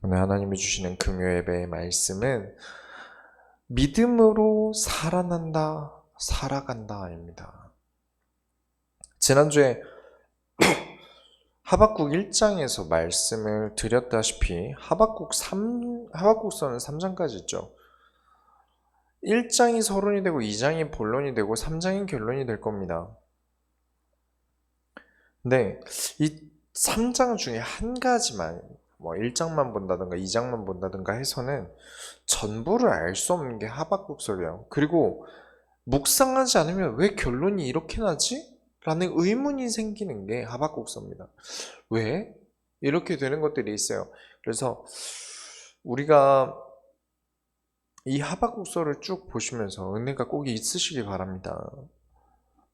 오늘 하나님이 주시는 금요 예배의 말씀은 믿음으로 살아난다, 살아간다입니다. 지난주에 하박국 1장에서 말씀을 드렸다시피 하박국서는 3장까지 있죠. 1장이 서론이 되고 2장이 본론이 되고 3장이 결론이 될 겁니다. 근데 이 3장 중에 한 가지만 1장만 본다든가 2장만 본다든가 해서는 전부를 알 수 없는 게 하박국서예요. 그리고 묵상하지 않으면 왜 결론이 이렇게 나지? 라는 의문이 생기는 게 하박국서입니다. 왜? 이렇게 되는 것들이 있어요. 그래서 우리가 이 하박국서를 쭉 보시면서 은혜가 꼭 있으시기 바랍니다.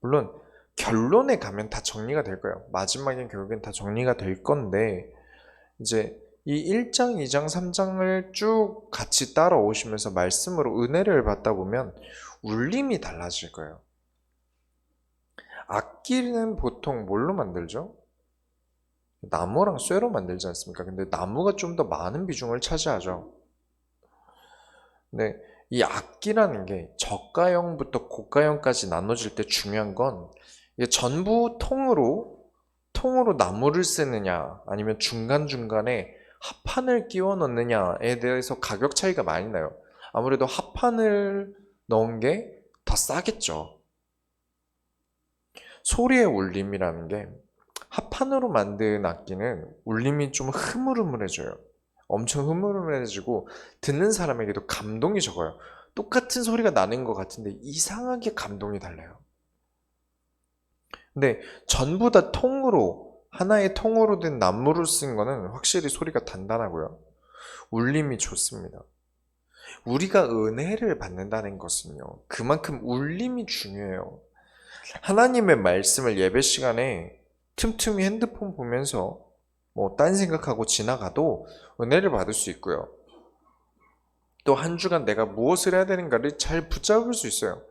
물론 결론에 가면 다 정리가 될 거예요. 마지막엔 결국엔 다 정리가 될 건데 이제 이 1장, 2장, 3장을 쭉 같이 따라오시면서 말씀으로 은혜를 받다 보면 울림이 달라질 거예요. 악기는 보통 뭘로 만들죠? 나무랑 쇠로 만들지 않습니까? 근데 나무가 좀 더 많은 비중을 차지하죠. 근데 이 악기라는 게 저가형부터 고가형까지 나눠질 때 중요한 건 이게 전부 통으로 나무를 쓰느냐 아니면 중간중간에 합판을 끼워 넣느냐에 대해서 가격 차이가 많이 나요. 아무래도 합판을 넣은 게 더 싸겠죠. 소리의 울림이라는 게 합판으로 만든 악기는 울림이 좀 흐물흐물해져요. 엄청 흐물흐물해지고 듣는 사람에게도 감동이 적어요. 똑같은 소리가 나는 것 같은데 이상하게 감동이 달라요. 근데 전부 다 하나의 통으로 된 나무를 쓴 거는 확실히 소리가 단단하고요. 울림이 좋습니다. 우리가 은혜를 받는다는 것은요, 그만큼 울림이 중요해요. 하나님의 말씀을 예배 시간에 틈틈이 핸드폰 보면서 딴 생각하고 지나가도 은혜를 받을 수 있고요. 또 한 주간 내가 무엇을 해야 되는가를 잘 붙잡을 수 있어요.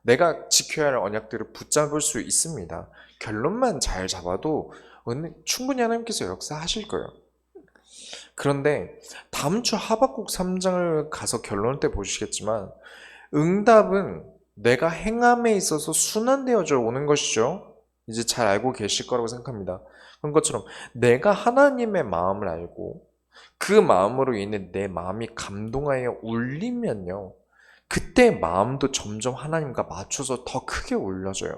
내가 지켜야 할 언약들을 붙잡을 수 있습니다. 결론만 잘 잡아도 충분히 하나님께서 역사하실 거예요. 그런데 다음 주 하박국 3장을 가서 결론 때 보시겠지만 응답은 내가 행함에 있어서 순환되어져 오는 것이죠. 이제 잘 알고 계실 거라고 생각합니다. 그런 것처럼 내가 하나님의 마음을 알고 그 마음으로 인해 내 마음이 감동하여 울리면요. 그때 마음도 점점 하나님과 맞춰서 더 크게 울려져요.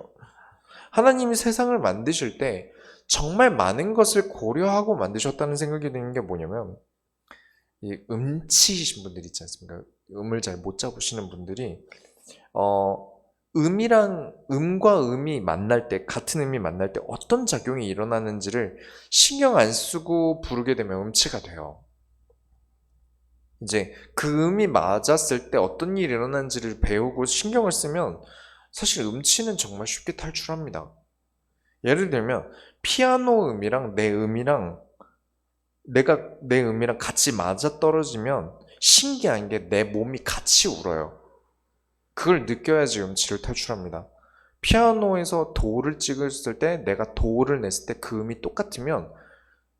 하나님이 세상을 만드실 때 정말 많은 것을 고려하고 만드셨다는 생각이 드는 게 뭐냐면 이 음치이신 분들 있지 않습니까? 음을 잘 못 잡으시는 분들이 음과 음이 만날 때, 같은 음이 만날 때 어떤 작용이 일어나는지를 신경 안 쓰고 부르게 되면 음치가 돼요. 이제 그 음이 맞았을 때 어떤 일이 일어나는지를 배우고 신경을 쓰면 사실 음치는 정말 쉽게 탈출합니다. 예를 들면 피아노 음이랑 내 음이랑 내 음이랑 같이 맞아 떨어지면 신기한 게 내 몸이 같이 울어요. 그걸 느껴야지 음치를 탈출합니다. 피아노에서 도를 찍었을 때 내가 도를 냈을 때 그 음이 똑같으면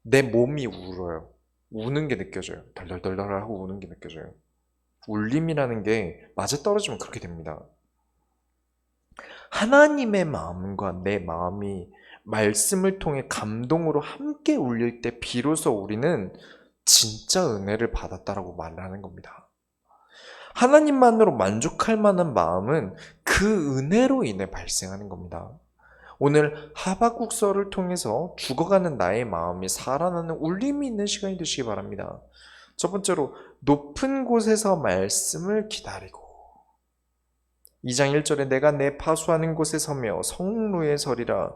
내 몸이 울어요. 우는 게 느껴져요. 덜덜덜덜 하고 우는 게 느껴져요. 울림이라는 게 맞아떨어지면 그렇게 됩니다. 하나님의 마음과 내 마음이 말씀을 통해 감동으로 함께 울릴 때 비로소 우리는 진짜 은혜를 받았다라고 말하는 겁니다. 하나님만으로 만족할 만한 마음은 그 은혜로 인해 발생하는 겁니다. 오늘 하박국서를 통해서 죽어가는 나의 마음이 살아나는 울림이 있는 시간이 되시기 바랍니다. 첫 번째로 높은 곳에서 말씀을 기다리고 2장 1절에 내가 내 파수하는 곳에 서며 성루에 서리라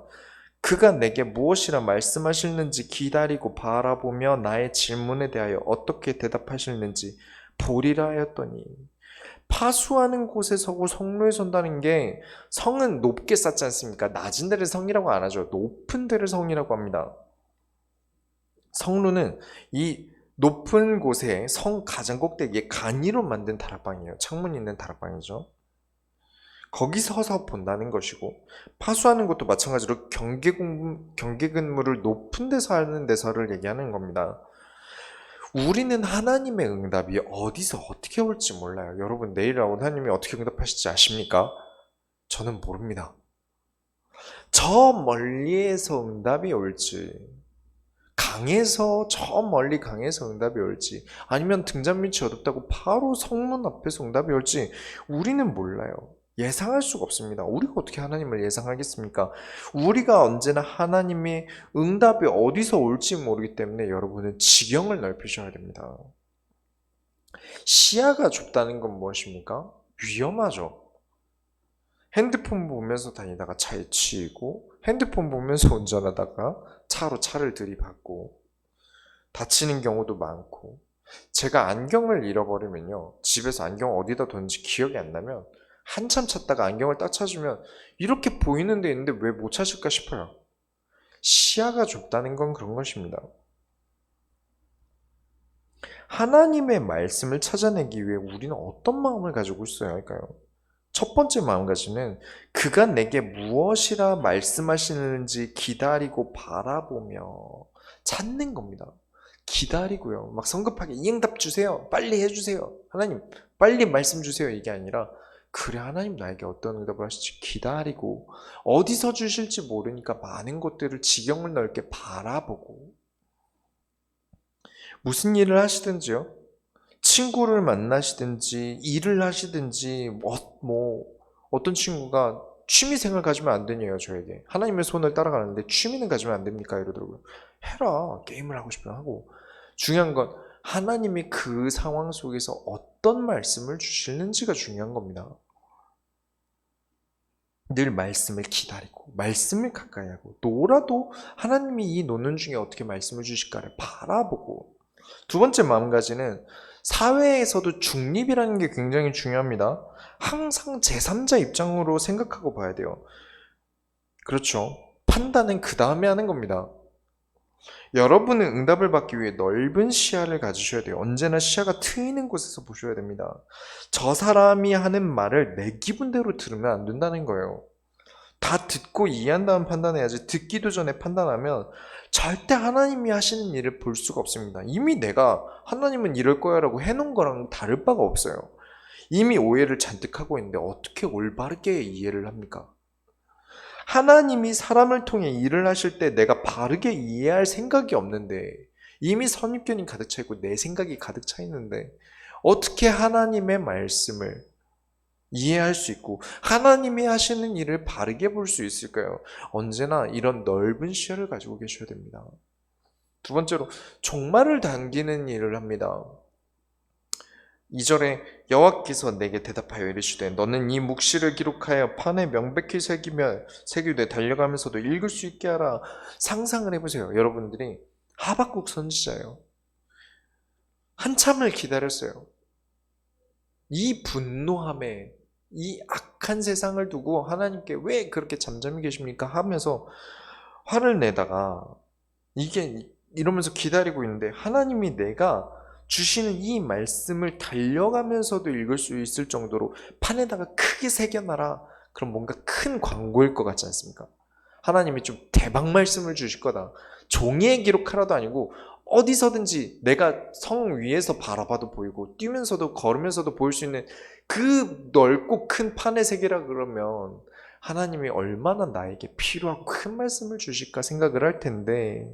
그가 내게 무엇이라 말씀하실는지 기다리고 바라보며 나의 질문에 대하여 어떻게 대답하실는지 보리라 하였더니 파수하는 곳에 서고 성루에 선다는 게 성은 높게 쌓지 않습니까? 낮은 데를 성이라고 안 하죠. 높은 데를 성이라고 합니다. 성루는 이 높은 곳에 성 가장 꼭대기에 간이로 만든 다락방이에요. 창문 있는 다락방이죠. 거기 서서 본다는 것이고 파수하는 것도 마찬가지로 경계 근무를 높은 데서 하는 데서를 얘기하는 겁니다. 우리는 하나님의 응답이 어디서 어떻게 올지 몰라요. 여러분, 내일 하나님이 어떻게 응답하실지 아십니까? 저는 모릅니다. 저 멀리에서 응답이 올지, 강에서, 저 멀리 강에서 응답이 올지, 아니면 등잔 밑이 어둡다고 바로 성문 앞에서 응답이 올지, 우리는 몰라요. 예상할 수가 없습니다. 우리가 어떻게 하나님을 예상하겠습니까? 우리가 언제나 하나님의 응답이 어디서 올지 모르기 때문에 여러분은 지경을 넓히셔야 됩니다. 시야가 좁다는 건 무엇입니까? 위험하죠. 핸드폰 보면서 다니다가 차에 치이고, 핸드폰 보면서 운전하다가 차로 차를 들이받고, 다치는 경우도 많고, 제가 안경을 잃어버리면요, 집에서 안경 어디다 뒀는지 기억이 안 나면 한참 찾다가 안경을 딱 찾으면 이렇게 보이는 데 있는데 왜 못 찾을까 싶어요. 시야가 좁다는 건 그런 것입니다. 하나님의 말씀을 찾아내기 위해 우리는 어떤 마음을 가지고 있어야 할까요? 첫 번째 마음가짐은 그가 내게 무엇이라 말씀하시는지 기다리고 바라보며 찾는 겁니다. 기다리고요. 막 성급하게 이 응답 주세요. 빨리 해주세요. 하나님 빨리 말씀 주세요. 이게 아니라 그래 하나님 나에게 어떤 응답을 하실지 기다리고 어디서 주실지 모르니까 많은 것들을 지경을 넓게 바라보고 무슨 일을 하시든지요. 친구를 만나시든지 일을 하시든지 어떤 친구가 취미생활 가지면 안 되냐요 저에게. 하나님의 손을 따라가는데 취미는 가지면 안 됩니까 이러더라고요. 해라. 게임을 하고 싶으면 하고. 중요한 건 하나님이 그 상황 속에서 어떤 말씀을 주시는지가 중요한 겁니다. 늘 말씀을 기다리고 말씀을 가까이 하고 노라도 하나님이 이 노는 중에 어떻게 말씀을 주실까를 바라보고. 두 번째 마음가짐은 사회에서도 중립이라는 게 굉장히 중요합니다. 항상 제3자 입장으로 생각하고 봐야 돼요. 그렇죠. 판단은 그 다음에 하는 겁니다. 여러분은 응답을 받기 위해 넓은 시야를 가지셔야 돼요. 언제나 시야가 트이는 곳에서 보셔야 됩니다. 저 사람이 하는 말을 내 기분대로 들으면 안 된다는 거예요. 다 듣고 이해한 다음 판단해야지. 듣기도 전에 판단하면 절대 하나님이 하시는 일을 볼 수가 없습니다. 이미 내가 하나님은 이럴 거야 라고 해놓은 거랑 다를 바가 없어요. 이미 오해를 잔뜩 하고 있는데 어떻게 올바르게 이해를 합니까? 하나님이 사람을 통해 일을 하실 때 내가 바르게 이해할 생각이 없는데 이미 선입견이 가득 차 있고 내 생각이 가득 차 있는데 어떻게 하나님의 말씀을 이해할 수 있고 하나님이 하시는 일을 바르게 볼 수 있을까요? 언제나 이런 넓은 시야를 가지고 계셔야 됩니다. 두 번째로 종말을 당기는 일을 합니다. 2절에 여호와께서 내게 대답하여 이르시되 너는 이 묵시를 기록하여 판에 명백히 새기되 달려가면서도 읽을 수 있게 하라. 상상을 해보세요. 여러분들이 하박국 선지자예요. 한참을 기다렸어요. 이 분노함에 이 악한 세상을 두고 하나님께 왜 그렇게 잠잠히 계십니까? 하면서 화를 내다가 이게 이러면서 기다리고 있는데 하나님이 내가 주시는 이 말씀을 달려가면서도 읽을 수 있을 정도로 판에다가 크게 새겨놔라. 그럼 뭔가 큰 광고일 것 같지 않습니까? 하나님이 좀 대박 말씀을 주실 거다. 종이에 기록하라도 아니고 어디서든지 내가 성 위에서 바라봐도 보이고 뛰면서도 걸으면서도 보일 수 있는 그 넓고 큰 판의 세계라 그러면 하나님이 얼마나 나에게 필요하고 큰 말씀을 주실까 생각을 할 텐데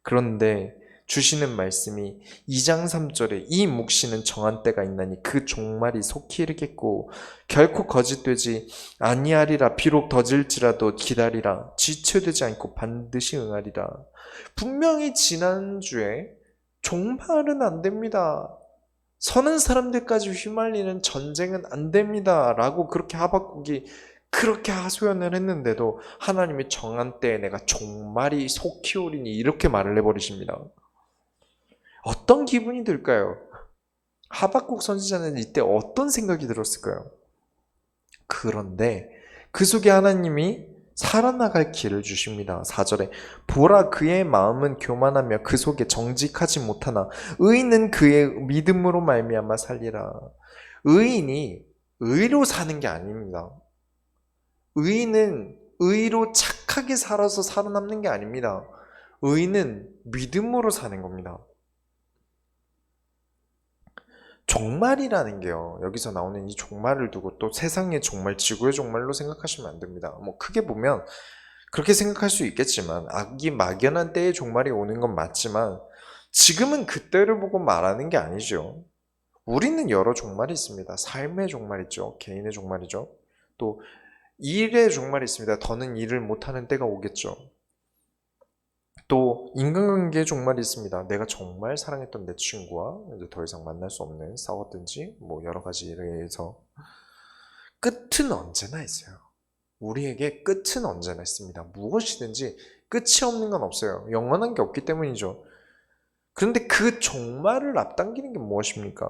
그런데 주시는 말씀이 2장 3절에 이 묵시는 정한 때가 있나니 그 종말이 속히 이르겠고 결코 거짓되지 아니하리라. 비록 더딜지라도 기다리라. 지체되지 않고 반드시 응하리라. 분명히 지난주에 종말은 안 됩니다. 서는 사람들까지 휘말리는 전쟁은 안 됩니다. 라고 그렇게 하박국이 그렇게 하소연을 했는데도 하나님이 정한 때에 내가 종말이 속히 오리니 이렇게 말을 해버리십니다. 어떤 기분이 들까요? 하박국 선지자는 이때 어떤 생각이 들었을까요? 그런데 그 속에 하나님이 살아나갈 길을 주십니다. 4절에 보라 그의 마음은 교만하며 그 속에 정직하지 못하나 의인은 그의 믿음으로 말미암아 살리라. 의인이 의로 사는 게 아닙니다. 의인은 의로 착하게 살아서 살아남는 게 아닙니다. 의인은 믿음으로 사는 겁니다. 종말이라는 게요. 여기서 나오는 이 종말을 두고 또 세상의 종말, 지구의 종말로 생각하시면 안 됩니다. 뭐 크게 보면 그렇게 생각할 수 있겠지만 악이 막연한 때의 종말이 오는 건 맞지만 지금은 그때를 보고 말하는 게 아니죠. 우리는 여러 종말이 있습니다. 삶의 종말 있죠. 개인의 종말이죠. 또 일의 종말이 있습니다. 더는 일을 못하는 때가 오겠죠. 또 인간관계의 종말이 있습니다. 내가 정말 사랑했던 내 친구와 이제 더 이상 만날 수 없는, 싸웠든지 뭐 여러 가지 일에 의해서 끝은 언제나 있어요. 우리에게 끝은 언제나 있습니다. 무엇이든지 끝이 없는 건 없어요. 영원한 게 없기 때문이죠. 그런데 그 종말을 앞당기는 게 무엇입니까?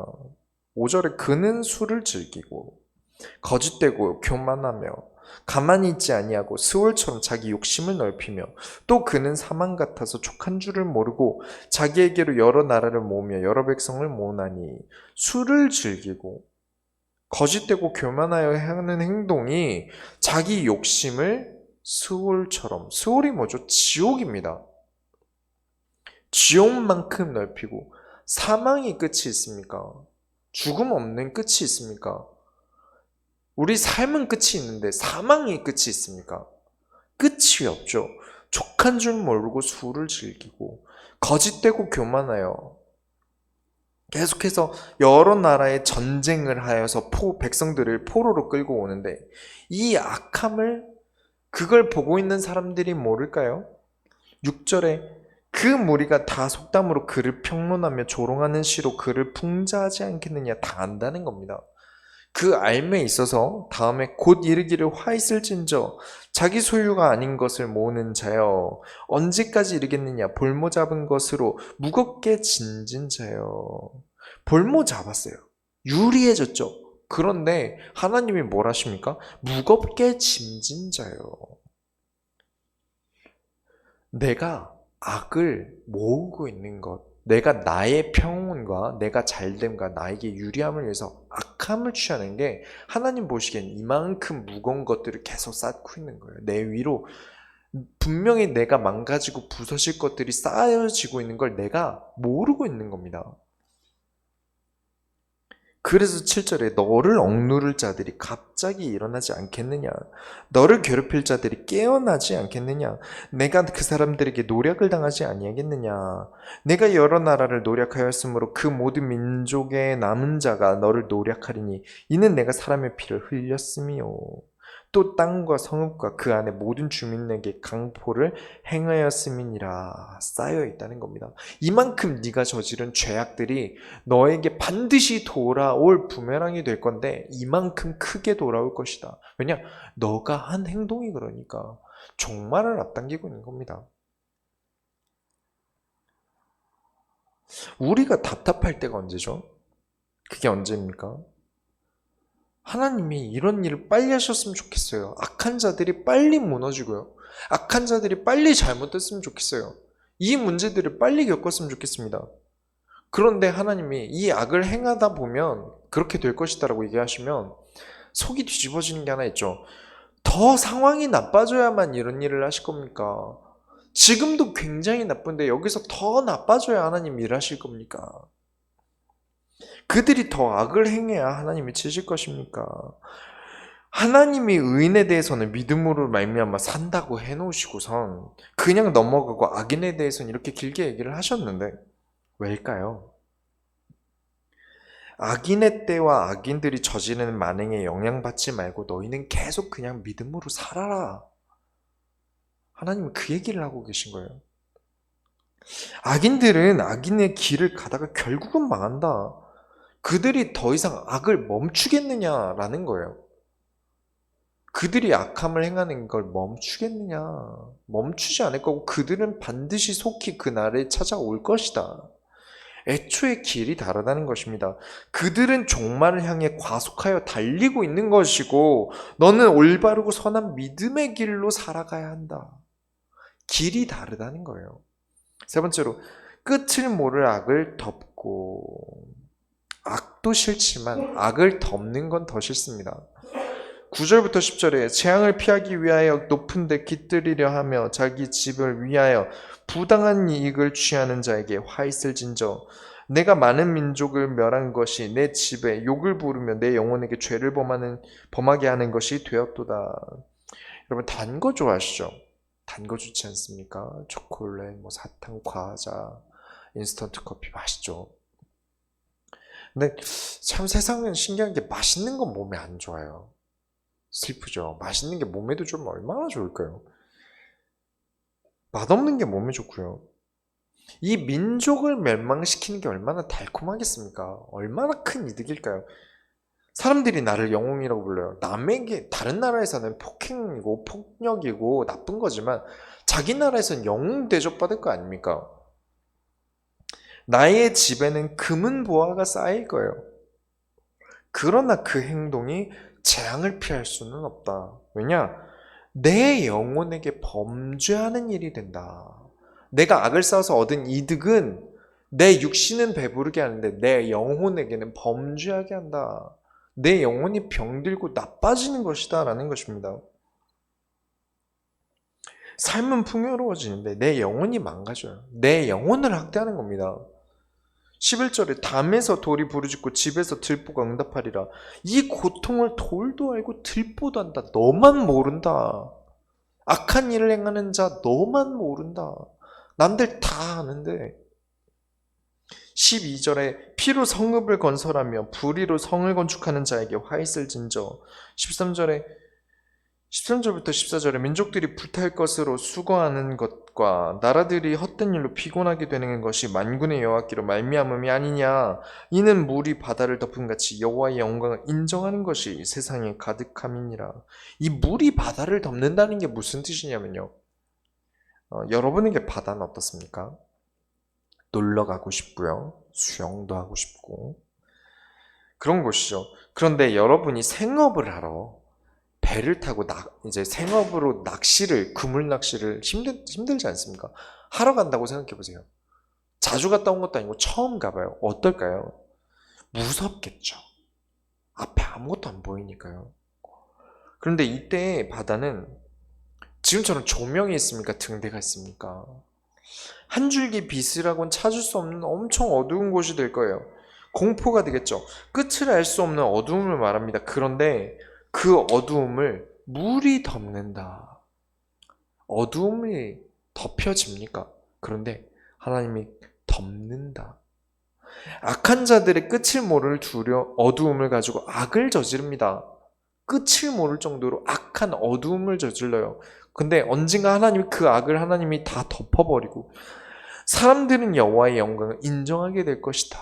5절에 그는 술을 즐기고 거짓되고 교만하며 가만히 있지 아니하고 스올처럼 자기 욕심을 넓히며 또 그는 사망 같아서 족한 줄을 모르고 자기에게로 여러 나라를 모으며 여러 백성을 모으나니 술을 즐기고 거짓되고 교만하여 하는 행동이 자기 욕심을 스올처럼, 스올이 뭐죠? 지옥입니다. 지옥만큼 넓히고 사망이 끝이 있습니까? 죽음 없는 끝이 있습니까? 우리 삶은 끝이 있는데 사망이 끝이 있습니까? 끝이 없죠. 족한 줄 모르고 술을 즐기고 거짓되고 교만하여 계속해서 여러 나라의 전쟁을 하여서 백성들을 포로로 끌고 오는데 이 악함을 그걸 보고 있는 사람들이 모를까요? 6절에 그 무리가 다 속담으로 그를 평론하며 조롱하는 시로 그를 풍자하지 않겠느냐 다 안다는 겁니다. 그 알매 있어서 다음에 곧 이르기를 화 있을진저 자기 소유가 아닌 것을 모으는 자여 언제까지 이르겠느냐 볼모 잡은 것으로 무겁게 진진 자여. 볼모 잡았어요. 유리해졌죠. 그런데 하나님이 뭘 하십니까? 무겁게 짐진 자여. 내가 악을 모으고 있는 것, 내가 나의 평온과 내가 잘됨과 나에게 유리함을 위해서 악함을 취하는 게 하나님 보시기엔 이만큼 무거운 것들을 계속 쌓고 있는 거예요. 내 위로 분명히 내가 망가지고 부서질 것들이 쌓여지고 있는 걸 내가 모르고 있는 겁니다. 그래서 7절에 너를 억누를 자들이 갑자기 일어나지 않겠느냐? 너를 괴롭힐 자들이 깨어나지 않겠느냐? 내가 그 사람들에게 노략을 당하지 아니하겠느냐? 내가 여러 나라를 노략하였으므로 그 모든 민족의 남은 자가 너를 노략하리니 이는 내가 사람의 피를 흘렸음이요. 또 땅과 성읍과 그 안에 모든 주민에게 강포를 행하였음이니라. 쌓여 있다는 겁니다. 이만큼 네가 저지른 죄악들이 너에게 반드시 돌아올 부메랑이 될 건데 이만큼 크게 돌아올 것이다. 왜냐? 너가 한 행동이 그러니까 종말을 앞당기고 있는 겁니다. 우리가 답답할 때가 언제죠? 그게 언제입니까? 하나님이 이런 일을 빨리 하셨으면 좋겠어요. 악한 자들이 빨리 무너지고요. 악한 자들이 빨리 잘못됐으면 좋겠어요. 이 문제들을 빨리 겪었으면 좋겠습니다. 그런데 하나님이 이 악을 행하다 보면 그렇게 될 것이다라고 얘기하시면 속이 뒤집어지는 게 하나 있죠. 더 상황이 나빠져야만 이런 일을 하실 겁니까? 지금도 굉장히 나쁜데 여기서 더 나빠져야 하나님 일하실 겁니까? 그들이 더 악을 행해야 하나님이 치실 것입니까? 하나님이 의인에 대해서는 믿음으로 말미암아 산다고 해놓으시고선 그냥 넘어가고 악인에 대해서는 이렇게 길게 얘기를 하셨는데 왜일까요? 악인의 때와 악인들이 저지르는 만행에 영향받지 말고 너희는 계속 그냥 믿음으로 살아라. 하나님은 그 얘기를 하고 계신 거예요. 악인들은 악인의 길을 가다가 결국은 망한다. 그들이 더 이상 악을 멈추겠느냐라는 거예요. 그들이 악함을 행하는 걸 멈추겠느냐? 멈추지 않을 거고 그들은 반드시 속히 그 날에 찾아올 것이다. 애초에 길이 다르다는 것입니다. 그들은 종말을 향해 과속하여 달리고 있는 것이고 너는 올바르고 선한 믿음의 길로 살아가야 한다. 길이 다르다는 거예요. 세 번째로 끝을 모를 악을 덮고 악도 싫지만 악을 덮는 건 더 싫습니다. 9절부터 10절에 재앙을 피하기 위하여 높은 데 깃들이려 하며 자기 집을 위하여 부당한 이익을 취하는 자에게 화 있을진저 내가 많은 민족을 멸한 것이 내 집에 욕을 부르며 내 영혼에게 죄를 범하게 하는 것이 되었도다. 여러분 단 거 좋아하시죠? 단 거 좋지 않습니까? 초콜릿, 뭐 사탕, 과자, 인스턴트 커피 맛있죠? 근데 참 세상은 신기한 게 맛있는 건 몸에 안 좋아요. 슬프죠? 맛있는 게 몸에도 좀 얼마나 좋을까요? 맛없는 게 몸에 좋고요. 이 민족을 멸망시키는 게 얼마나 달콤하겠습니까? 얼마나 큰 이득일까요? 사람들이 나를 영웅이라고 불러요. 남에게, 다른 나라에서는 폭행이고 폭력이고 나쁜 거지만 자기 나라에서는 영웅 대접받을 거 아닙니까? 나의 집에는 금은 보화가 쌓일 거예요. 그러나 그 행동이 재앙을 피할 수는 없다. 왜냐? 내 영혼에게 범죄하는 일이 된다. 내가 악을 쌓아서 얻은 이득은 내 육신은 배부르게 하는데 내 영혼에게는 범죄하게 한다. 내 영혼이 병들고 나빠지는 것이다 라는 것입니다. 삶은 풍요로워지는데 내 영혼이 망가져요. 내 영혼을 학대하는 겁니다. 11절에 담에서 돌이 부르짖고 집에서 들보가 응답하리라. 이 고통을 돌도 알고 들보도 한다. 너만 모른다. 악한 일을 행하는 자 너만 모른다. 남들 다 아는데. 12절에 피로 성읍을 건설하며 불의로 성을 건축하는 자에게 화 있을진저. 13절부터 14절에 민족들이 불탈 것으로 수고하는 것과 나라들이 헛된 일로 피곤하게 되는 것이 만군의 여호와께로 말미암음이 아니냐. 이는 물이 바다를 덮은 같이 여호와의 영광을 인정하는 것이 세상에 가득함이니라. 이 물이 바다를 덮는다는 게 무슨 뜻이냐면요. 여러분에게 바다는 어떻습니까? 놀러 가고 싶고요. 수영도 하고 싶고 그런 곳이죠. 그런데 여러분이 생업을 하러 배를 타고 이제 생업으로 그물 낚시를 힘들지 않습니까? 하러 간다고 생각해 보세요. 자주 갔다 온 것도 아니고 처음 가봐요. 어떨까요? 무섭겠죠. 앞에 아무것도 안 보이니까요. 그런데 이때 바다는 지금처럼 조명이 있습니까? 등대가 있습니까? 한 줄기 빛이라고는 찾을 수 없는 엄청 어두운 곳이 될 거예요. 공포가 되겠죠. 끝을 알 수 없는 어두움을 말합니다. 그런데 그 어두움을 물이 덮는다. 어두움이 덮여집니까? 그런데 하나님이 덮는다. 악한 자들의 끝을 모를 어두움을 가지고 악을 저지릅니다. 끝을 모를 정도로 악한 어두움을 저질러요. 근데 언젠가 하나님이 다 덮어버리고 사람들은 여호와의 영광을 인정하게 될 것이다.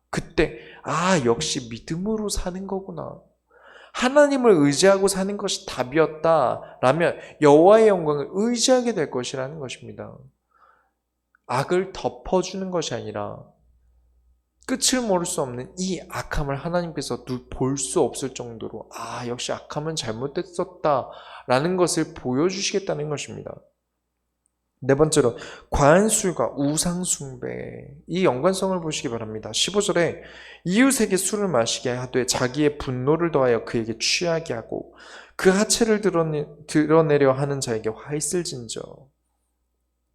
그때 역시 믿음으로 사는 거구나. 하나님을 의지하고 사는 것이 답이었다 라면 여호와의 영광을 의지하게 될 것이라는 것입니다. 악을 덮어주는 것이 아니라 끝을 모를 수 없는 이 악함을 하나님께서 볼 수 없을 정도로 역시 악함은 잘못됐었다 라는 것을 보여주시겠다는 것입니다. 네 번째로 과한 술과 우상 숭배, 이 연관성을 보시기 바랍니다. 15절에 이웃에게 술을 마시게 하되 자기의 분노를 더하여 그에게 취하게 하고 그 하체를 드러내려 하는 자에게 화 있을진저.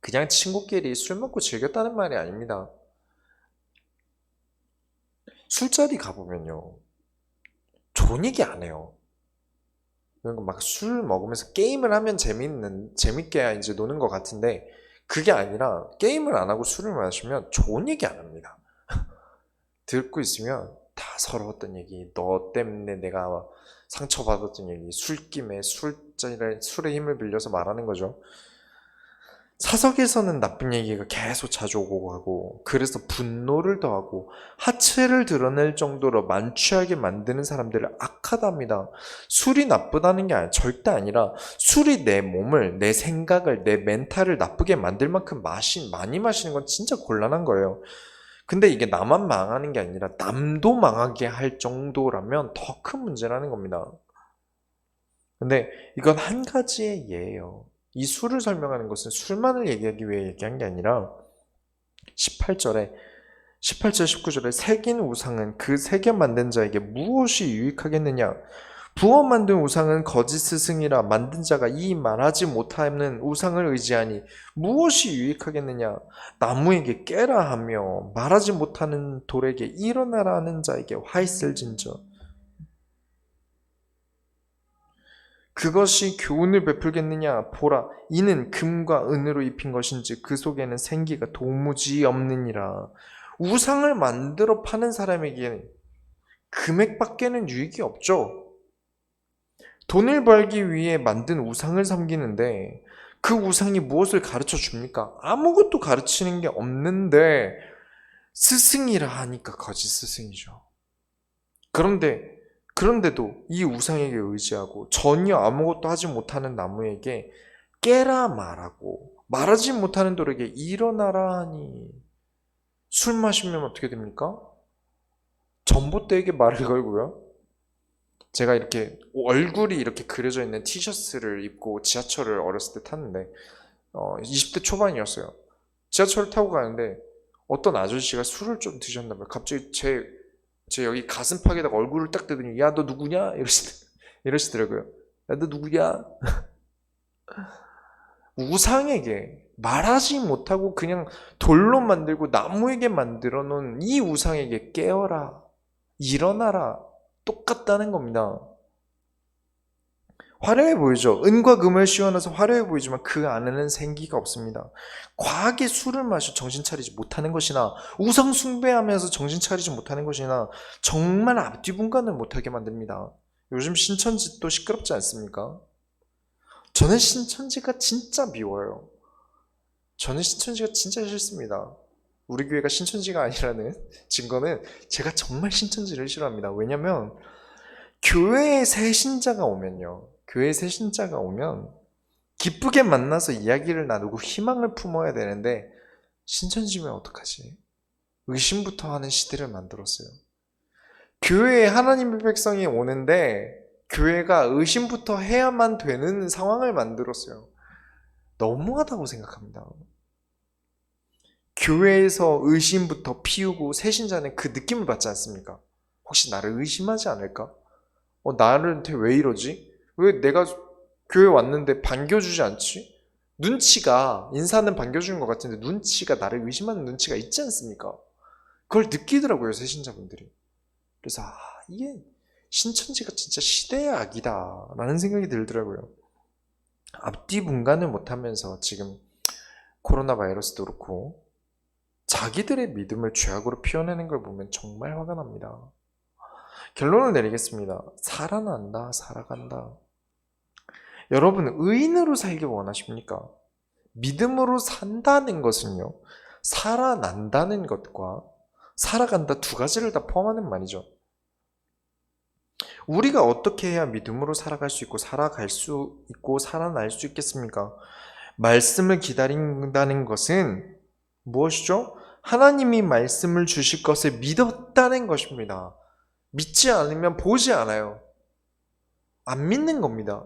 그냥 친구끼리 술 먹고 즐겼다는 말이 아닙니다. 술자리 가보면요 좋은 얘기 안 해요. 막 술 먹으면서 게임을 하면 재밌게 이제 노는 것 같은데 그게 아니라 게임을 안 하고 술을 마시면 좋은 얘기 안 합니다. 듣고 있으면 다 서러웠던 얘기, 너 때문에 내가 상처받았던 얘기, 술김에 술의 힘을 빌려서 말하는 거죠. 사석에서는 나쁜 얘기가 계속 자주 오고 가고 그래서 분노를 더하고 하체를 드러낼 정도로 만취하게 만드는 사람들을 악하답니다. 술이 나쁘다는 게 절대 아니라 술이 내 몸을, 내 생각을, 내 멘탈을 나쁘게 만들 만큼 많이 마시는 건 진짜 곤란한 거예요. 근데 이게 나만 망하는 게 아니라 남도 망하게 할 정도라면 더 큰 문제라는 겁니다. 근데 이건 한 가지의 예예요. 이 술을 설명하는 것은 술만을 얘기하기 위해 얘기한 게 아니라 18절, 19절에 새긴 우상은 그 새겨 만든 자에게 무엇이 유익하겠느냐? 부어 만든 우상은 거짓 스승이라 만든 자가 이 말하지 못하는 우상을 의지하니 무엇이 유익하겠느냐? 나무에게 깨라 하며 말하지 못하는 돌에게 일어나라 하는 자에게 화 있을진저. 그것이 교훈을 베풀겠느냐? 보라, 이는 금과 은으로 입힌 것인지 그 속에는 생기가 도무지 없느니라. 우상을 만들어 파는 사람에게 금액밖에는 유익이 없죠. 돈을 벌기 위해 만든 우상을 섬기는데 그 우상이 무엇을 가르쳐 줍니까? 아무것도 가르치는 게 없는데 스승이라 하니까 거짓 스승이죠. 그런데도 이 우상에게 의지하고 전혀 아무것도 하지 못하는 나무에게 깨라 말하고 말하지 못하는 돌에게 일어나라 하니 술 마시면 어떻게 됩니까? 전봇대에게 말을 걸고요. 제가 이렇게 얼굴이 이렇게 그려져 있는 티셔츠를 입고 지하철을 어렸을 때 탔는데 20대 초반이었어요. 지하철을 타고 가는데 어떤 아저씨가 술을 좀 드셨나 봐요. 갑자기 제 여기 가슴팍에다가 얼굴을 딱 대더니 야 너 누구냐? 이러시더라고요. 야 너 누구냐? 우상에게 말하지 못하고 그냥 돌로 만들고 나무에게 만들어 놓은 이 우상에게 깨어라, 일어나라, 똑같다는 겁니다. 화려해 보이죠? 은과 금을 씌워놔서 화려해 보이지만 그 안에는 생기가 없습니다. 과하게 술을 마셔 정신 차리지 못하는 것이나 우상 숭배하면서 정신 차리지 못하는 것이나 정말 앞뒤분간을 못하게 만듭니다. 요즘 신천지도 시끄럽지 않습니까? 저는 신천지가 진짜 미워요. 저는 신천지가 진짜 싫습니다. 우리 교회가 신천지가 아니라는 증거는 제가 정말 신천지를 싫어합니다. 왜냐면 교회에 새 신자가 오면요. 교회에 새 신자가 오면 기쁘게 만나서 이야기를 나누고 희망을 품어야 되는데 신천지면 어떡하지? 의심부터 하는 시대를 만들었어요. 교회에 하나님의 백성이 오는데 교회가 의심부터 해야만 되는 상황을 만들었어요. 너무하다고 생각합니다. 교회에서 의심부터 피우고 새 신자는 그 느낌을 받지 않습니까? 혹시 나를 의심하지 않을까? 나한테 왜 이러지? 왜 내가 교회 왔는데 반겨주지 않지? 인사는 반겨주는 것 같은데 눈치가 나를 의심하는 눈치가 있지 않습니까? 그걸 느끼더라고요, 새신자분들이. 그래서, 이게 신천지가 진짜 시대의 악이다 라는 생각이 들더라고요. 앞뒤 분간을 못하면서 지금 코로나 바이러스도 그렇고 자기들의 믿음을 죄악으로 피워내는 걸 보면 정말 화가 납니다. 결론을 내리겠습니다. 살아난다, 살아간다. 여러분, 의인으로 살길 원하십니까? 믿음으로 산다는 것은요, 살아난다는 것과 살아간다 두 가지를 다 포함하는 말이죠. 우리가 어떻게 해야 믿음으로 살아갈 수 있고 살아갈 수 있고 살아날 수 있겠습니까? 말씀을 기다린다는 것은 무엇이죠? 하나님이 말씀을 주실 것을 믿었다는 것입니다. 믿지 않으면 보지 않아요. 안 믿는 겁니다.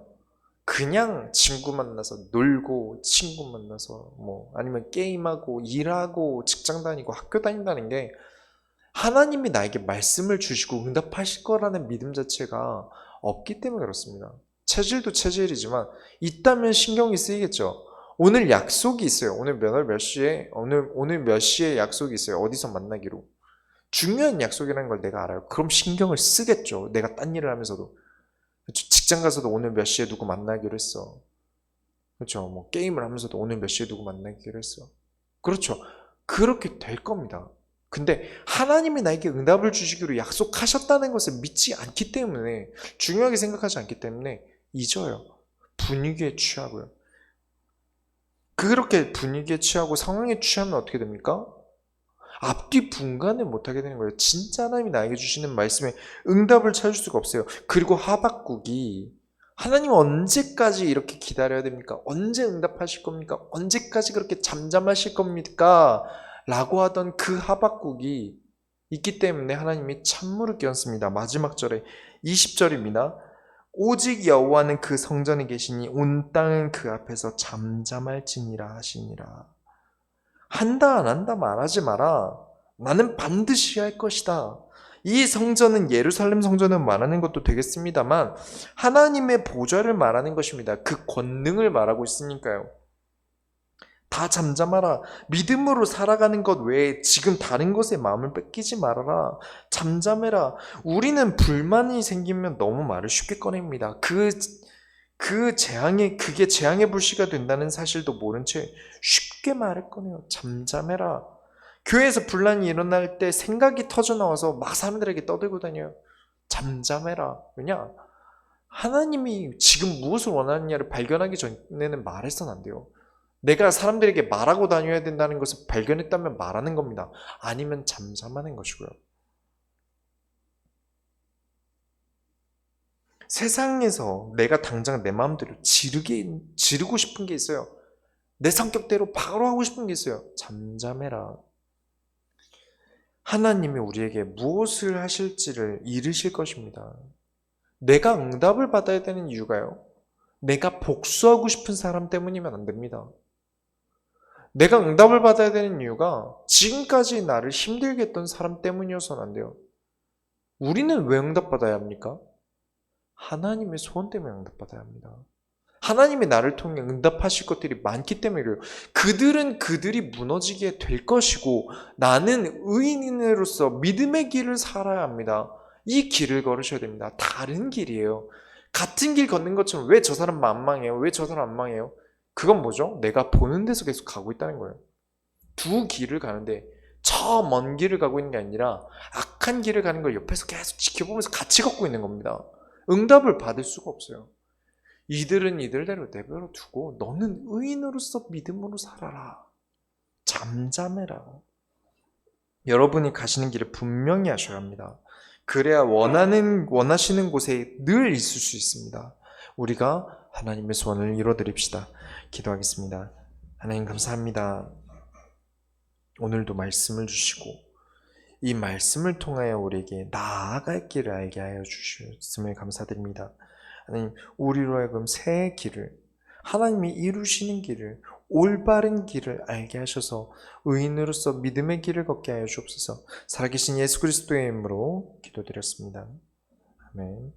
그냥 친구 만나서 놀고 친구 만나서 아니면 게임하고 일하고 직장 다니고 학교 다닌다는 게 하나님이 나에게 말씀을 주시고 응답하실 거라는 믿음 자체가 없기 때문에 그렇습니다. 체질도 체질이지만 있다면 신경이 쓰이겠죠. 오늘 약속이 있어요. 오늘 몇 시에 오늘 몇 시에 약속이 있어요. 어디서 만나기로. 중요한 약속이라는 걸 내가 알아요. 그럼 신경을 쓰겠죠. 내가 딴 일을 하면서도. 그렇죠. 직장 가서도 오늘 몇 시에 누구 만나기로 했어. 그렇죠. 게임을 하면서도 오늘 몇 시에 누구 만나기로 했어. 그렇죠. 그렇게 될 겁니다. 근데 하나님이 나에게 응답을 주시기로 약속하셨다는 것을 믿지 않기 때문에, 중요하게 생각하지 않기 때문에 잊어요. 분위기에 취하고요. 그렇게 분위기에 취하고 상황에 취하면 어떻게 됩니까? 앞뒤 분간을 못하게 되는 거예요. 진짜 하나님이 나에게 주시는 말씀에 응답을 찾을 수가 없어요. 그리고 하박국이 하나님 언제까지 이렇게 기다려야 됩니까? 언제 응답하실 겁니까? 언제까지 그렇게 잠잠하실 겁니까? 라고 하던 그 하박국이 있기 때문에 하나님이 찬물을 끼얹습니다. 마지막 절에 20절입니다. 오직 여호와는 그 성전에 계시니 온 땅은 그 앞에서 잠잠할지니라 하시니라. 한다 안 한다 말하지 마라. 나는 반드시 할 것이다. 이 성전은 예루살렘 성전을 말하는 것도 되겠습니다만 하나님의 보좌를 말하는 것입니다. 그 권능을 말하고 있으니까요. 다 잠잠하라. 믿음으로 살아가는 것 외에 지금 다른 것에 마음을 뺏기지 말아라. 잠잠해라. 우리는 불만이 생기면 너무 말을 쉽게 꺼냅니다. 그게 재앙의 불씨가 된다는 사실도 모른 채 쉽게 말을 꺼내요. 잠잠해라. 교회에서 분란이 일어날 때 생각이 터져나와서 막 사람들에게 떠들고 다녀요. 잠잠해라. 왜냐? 하나님이 지금 무엇을 원하느냐를 발견하기 전에는 말해서는 안 돼요. 내가 사람들에게 말하고 다녀야 된다는 것을 발견했다면 말하는 겁니다. 아니면 잠잠하는 것이고요. 세상에서 내가 당장 내 마음대로 지르고 싶은 게 있어요. 내 성격대로 바로 하고 싶은 게 있어요. 잠잠해라. 하나님이 우리에게 무엇을 하실지를 이르실 것입니다. 내가 응답을 받아야 되는 이유가요. 내가 복수하고 싶은 사람 때문이면 안 됩니다. 내가 응답을 받아야 되는 이유가 지금까지 나를 힘들게 했던 사람 때문이어서는 안 돼요. 우리는 왜 응답받아야 합니까? 하나님의 소원 때문에 응답받아야 합니다. 하나님이 나를 통해 응답하실 것들이 많기 때문에 그래요. 그들은 그들이 무너지게 될 것이고 나는 의인으로서 믿음의 길을 살아야 합니다. 이 길을 걸으셔야 됩니다. 다른 길이에요. 같은 길 걷는 것처럼 왜 저 사람 안 망해요? 왜 저 사람 안 망해요? 그건 뭐죠? 내가 보는 데서 계속 가고 있다는 거예요. 두 길을 가는데 저 먼 길을 가고 있는 게 아니라 악한 길을 가는 걸 옆에서 계속 지켜보면서 같이 걷고 있는 겁니다. 응답을 받을 수가 없어요. 이들은 이들대로 내버려 두고 너는 의인으로서 믿음으로 살아라. 잠잠해라. 여러분이 가시는 길을 분명히 하셔야 합니다. 그래야 원하시는 곳에 늘 있을 수 있습니다. 우리가 하나님의 소원을 이뤄드립시다. 기도하겠습니다. 하나님 감사합니다. 오늘도 말씀을 주시고 이 말씀을 통하여 우리에게 나아갈 길을 알게 하여 주셨음을 감사드립니다. 하나님, 우리로 하여금 새 길을, 하나님이 이루시는 길을, 올바른 길을 알게 하셔서 의인으로서 믿음의 길을 걷게 하여 주옵소서. 살아계신 예수 그리스도의 이름으로 기도드렸습니다. 아멘.